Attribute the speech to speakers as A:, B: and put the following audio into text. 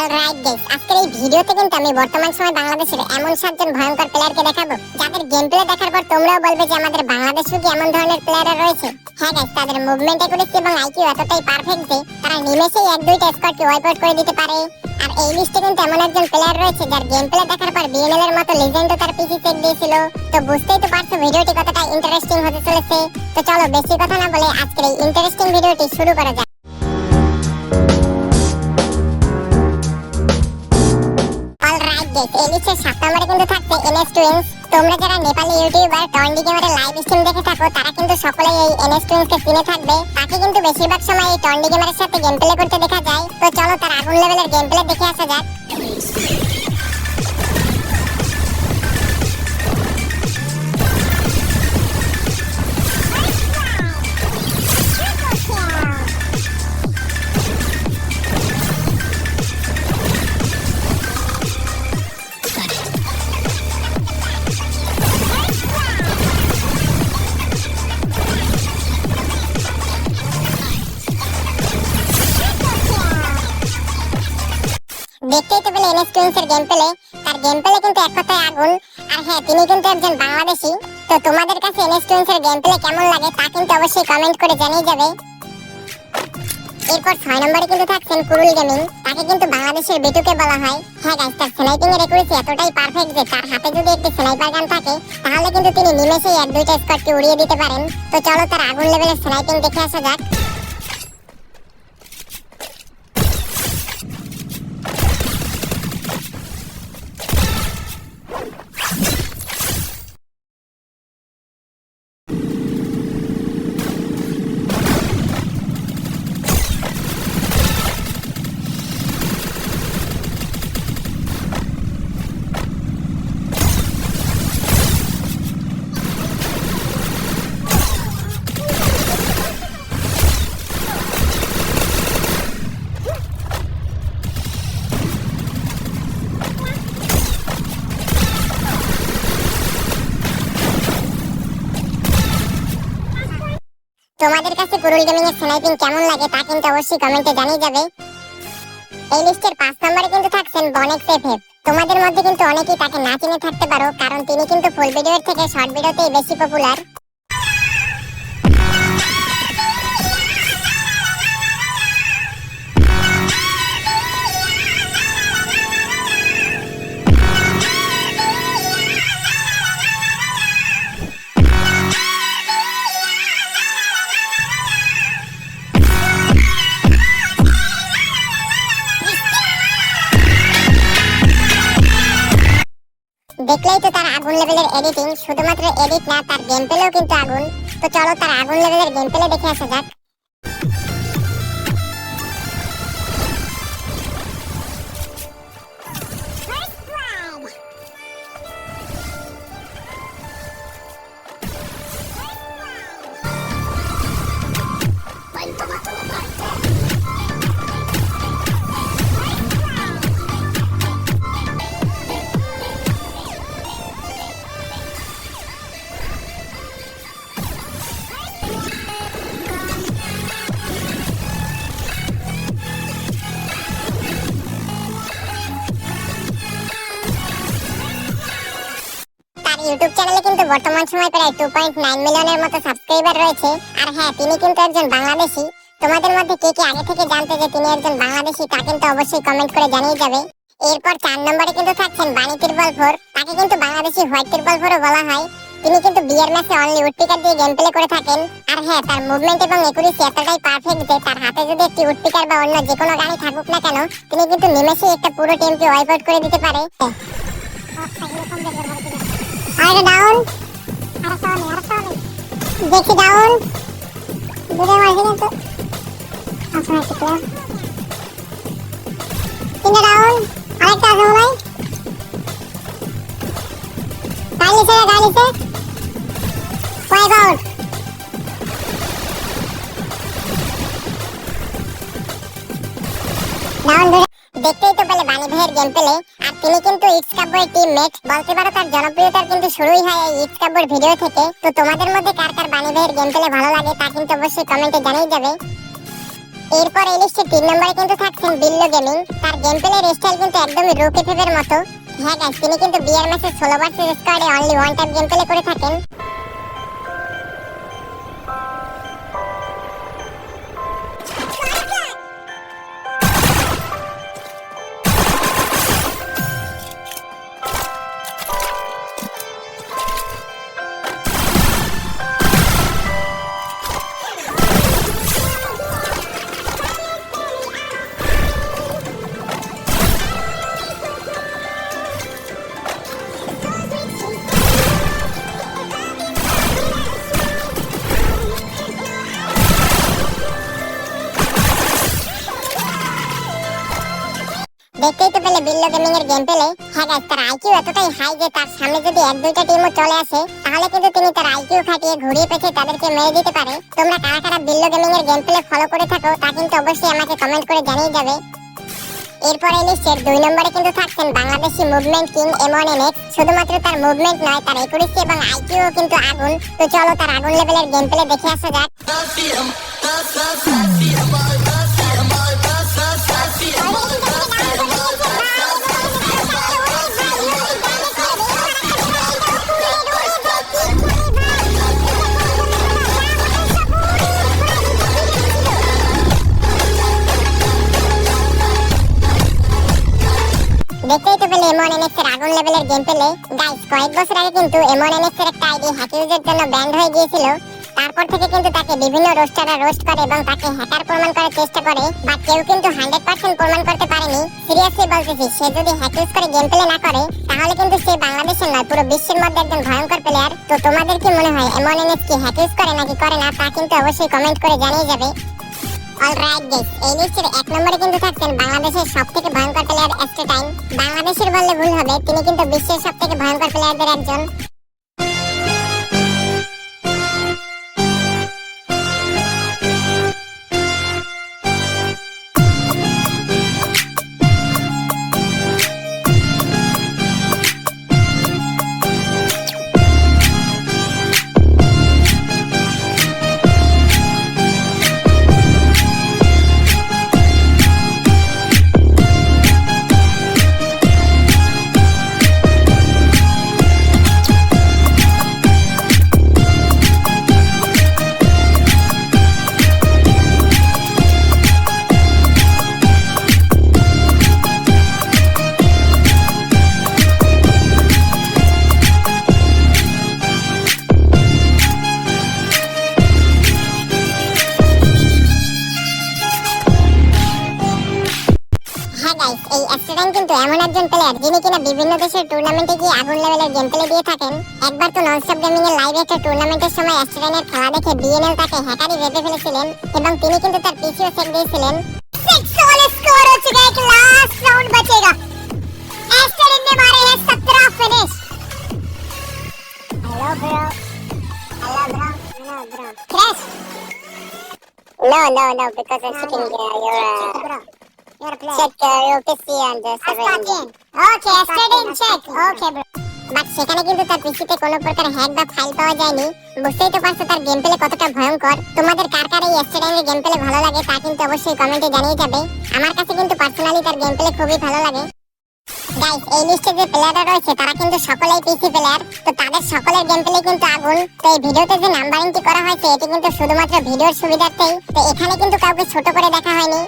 A: Alright guys, আজকের এই ভিডিওতে কিন্তু আমি বর্তমান সময়ে বাংলাদেশের এমন 7জন ভয়ঙ্কর প্লেয়ারকে দেখাবো যাদের গেম প্লে দেখার পর তোমরাও বলবে যে আমাদের বাংলাদেশেও কি এমন ধরনের প্লেয়ার রয়েছে। হ্যাঁ গাইস, তাদের মুভমেন্ট অ্যাকুরেসি এবং আইকিউ এতটাই পারফেক্ট যে তারা নিমেষেই এক দুইটা স্কোয়াডকে ওয়াইপ আউট করে দিতে পারে। আর এই লিস্টে কিন্তু এমন একজন প্লেয়ার রয়েছে যার গেম প্লে দেখার পর বিএনএল এর মতো লেজেন্ডও তার পিসি চেক দিয়েছিল। তো বুঝতেই তো পারছো ভিডিওটি কতটা ইন্টারেস্টিং হতে চলেছে। তো চলো বেশি কথা না বলে আজকের এই ইন্টারেস্টিং ভিডিওটি শুরু করা যাক। এই লিস্টের 7 নম্বরে কিন্তু থাকছে এনএস টুইন্স। তোমরা যারা নেপালি ইউটিউবার টন্ডি গেমারের লাইভ স্ট্রিম দেখে থাকো তারা কিন্তু সকলেই এই এনএস টুইন্সকে চিনে থাকবে। তাকে কিন্তু বেশিরভাগ সময় এই টন্ডি গেমারের সাথে গেম প্লে করতে দেখা যায়। তো চলো তার আগুন লেভেলের গেম প্লে দেখে আসা যাক। দেখতেই তো পেলে এনএস টুইন্সের গেম প্লে, তার গেম প্লে কিন্তু এক কথায় আগুন। আর হ্যাঁ, তিনি কিন্তু একজন বাংলাদেশী। তো তোমাদের কাছে এনএস টুইন্সের গেম প্লে কেমন লাগে তা কিন্তু অবশ্যই কমেন্ট করে জানিয়ে যাবে। এরপর 6 নম্বরে কিন্তু থাকছেন কুরুল গেমিং। তাকে কিন্তু বাংলাদেশের বেটুকে বলা হয়। হ্যাঁ গাইস, তার স্নাইপিং এর অ্যাকুরেসি এতটাই পারফেক্ট যে তার হাতে যদি একটি স্নাইপার গান থাকে তাহলে কিন্তু তিনি নিমেষেই এক দুইটা স্কোয়াডকে উড়িয়ে দিতে পারেন। তো চলো তার আগুন লেভেলের স্নাইপিং দেখে আসা যাক। তোমাদের কাছে কুরুল গেমিং এর স্নাইপিং কেমন লাগে তা কিন্তু অবশ্যই কমেন্টে জানিয়ে যাবে। এই লিস্টের 5 নম্বরে কিন্তু থাকছেন বনেক্স এফএফ। তোমাদের মধ্যে কিন্তু অনেকেই তাকে না চিনে থাকতে পারো, কারণ তিনি কিন্তু ফুল ভিডিওর থেকে শর্ট ভিডিওতেই বেশি পপুলার। দেখলেই তো তার আগুন লেভেলের এডিটিং, শুধুমাত্র এডিট না, তার গেম প্লেও কিন্তু আগুন। তো চলো তার আগুন লেভেলের গেম প্লে দেখে আসা যাক। ইউটিউব চ্যানেলে কিন্তু বর্তমান সময় প্রায় 2.9 মিলিয়নের মতো সাবস্ক্রাইবার রয়েছে। আর হ্যাঁ, তিনি কিন্তু একজন বাংলাদেশী। তোমাদের মধ্যে কে কে আগে থেকে জানতে যে তিনি একজন বাংলাদেশী তা কিন্তু অবশ্যই কমেন্ট করে জানিয়ে যাবে। এরপর 4 নম্বরে কিন্তু থাকছেন বানি তিরবল 4। তাকে কিন্তু বাংলাদেশী হোয়াইট তিরবল 4ও বলা হয়। তিনি কিন্তু বিয়ের ম্যাচে অনলি উডপিকার দিয়ে গেম প্লে করে থাকেন। আর হ্যাঁ, তার মুভমেন্ট এবং অ্যাকুরেসি এতটাই পারফেক্ট যে তার হাতে যদি একটি উডপিকার বা অন্য যে কোনো গাড়ি থাকুক না কেন, তিনি কিন্তু নিমেষেই একটা পুরো টিমকে ওয়াইপ আউট করে দিতে পারে। আরে ডাউন, দেখি ডাউন দূরে মারছি কিন্তু আচ্ছা আছে প্লেয়ার তিনটা ডাউন, আরেকটা আছে ভাই গাড়িতে ওয়াইপ আউট। ডাউন দূরে। দেখতেই তো পেলে বানি ভাইয়ের গেম প্লে। আর তিনি কিন্তু ইটস কাব্যের টিমমেট, বলতে পারো তার জনপ্রিয়তার কিন্তু শুরুই হয় এই ইটস কাব্যের ভিডিও থেকে। তো তোমাদের মধ্যে কার কার বানি ভাইয়ের গেম প্লে ভালো লাগে তা কিন্তু অবশ্যই কমেন্টে জানিয়ে যাবে। এরপর এই লিস্টে 3 নম্বরে কিন্তু থাকছেন বিল্লো গেমিং। তার গেম প্লের স্টাইল কিন্তু একদমই রুকি ফেভের মতো। হ্যাঁ গাইস, তিনি কিন্তু বিয়ার ম্যাচে সোলো ভার্সেস স্কোয়াডে only one time game play করে থাকেন। দেখতেই তো পেলে বিল্লো গেমিং এর গেম প্লে। হ্যাঁ গাইস, তার আইকিউ এতটাই হাই যে তার সামনে যদি এক দুইটা টিমও চলে আসে তাহলে কিন্তু তিনি তার আইকিউ খাটিয়ে ঘুরিয়ে পেঁচে তাদেরকে মেরে দিতে পারে। তোমরা কারা কারা বিল্লো গেমিং এর গেম প্লে ফলো করে থাকো তা কিন্তু অবশ্যই আমাকে কমেন্ট করে জানিয়ে যাবে। এরপর এই লিস্টের 2 নম্বরে কিন্তু থাকছেন বাংলাদেশি মুভমেন্ট কিং M1NX। শুধুমাত্র তার মুভমেন্ট নয়, তার একুরেসি এবং আইকিউ কিন্তু আগুন। তো চলো তার আগুন লেভেলের গেম প্লে দেখে আসা যাক। দেখতেই তো পেলে M1NX এর আগুন লেভেলের গেম প্লে। গাইস, কয়েক বছর আগে কিন্তু M1NX এর একটা আইডি হ্যাক ইউজের জন্য ব্যান্ড হয়ে গিয়েছিল। তারপর থেকে কিন্তু তাকে বিভিন্ন রোস্টাররা রোস্ট করে এবং তাকে হ্যাকার প্রমাণ করার চেষ্টা করে, বাট কেউ কিন্তু 100% প্রমাণ করতে পারেনি। সিরিয়াসলি বলতেছি, সে যদি হ্যাক ইউজ করে গেম প্লে না করে তাহলে কিন্তু সে বাংলাদেশের নয় পুরো বিশ্বের মধ্যে একজন ভয়ঙ্কর প্লেয়ার। তো তোমাদের কি মনে হয় M1NX কি হ্যাক ইউজ করে নাকি করে না তা কিন্তু অবশ্যই কমেন্ট করে জানিয়ে যাবে। অলরাইট গাইস, এই লিস্টের 1 নম্বরে কিন্তু থাকছেন বাংলাদেশের সবথেকে ভয়ঙ্কর প্লেয়ার এস্টেটাইন। বাংলাদেশের বললে ভুল হবে, তিনি কিন্তু বিশ্বের সবথেকে ভয়ঙ্কর প্লেয়ারদের একজন। এই অ্যাস্ট্রাডাইন কিন্তু এমন একজন প্লেয়ার যিনি কিনা বিভিন্ন দেশের টুর্নামেন্টে গিয়ে আগুন লেভেলের গেম প্লে দিয়ে থাকেন। একবার তো ননস্টপ গেমিং এর লাইভ একটা টুর্নামেন্টের সময় অ্যাস্ট্রাডাইনের খেলা দেখে বিএনএল তাকে হ্যাকারি ভেবে ফেলেছিলেন এবং তিনি কিন্তু তার পিসিও চেক দিয়েছিলেন। 6 गोल स्कोर हो चुका है, एक लास्ट राउंड बचेगा। एस्टरडे ने मारे हैं 17 finish. Hello bro, crash. No, because I'm sitting here. You're a player. Check your PC and just okay, yesterday check. Okay, bro. But সেখানে কিন্তু তার পিসিতে কোনো প্রকার হ্যাক বা ফাইল পাওয়া যায়নি। বুঝতেই তো পারছো তার গেম প্লে কতটা ভয়ঙ্কর। তোমাদের কার কার এই এস্টেডাইনের গেম প্লে ভালো লাগে তা কিন্তু অবশ্যই কমেন্টে জানিয়ে যাবে। আমার কাছে কিন্তু পার্সোনালি তার গেম প্লে খুবই ভালো লাগে। গাইস, এই লিস্টে যে প্লেয়াররা রয়েছে তারা কিন্তু সকলেই পিসি প্লেয়ার। তো তাদের সকলের গেম প্লে কিন্তু আগুন। তো এই ভিডিওতে যে নাম্বারিংটি করা হয়েছে এটি কিন্তু শুধুমাত্র ভিডিওর সুবিধার্থেই। তো এখানে কিন্তু কাউকে ছোট করে দেখা হয়নি।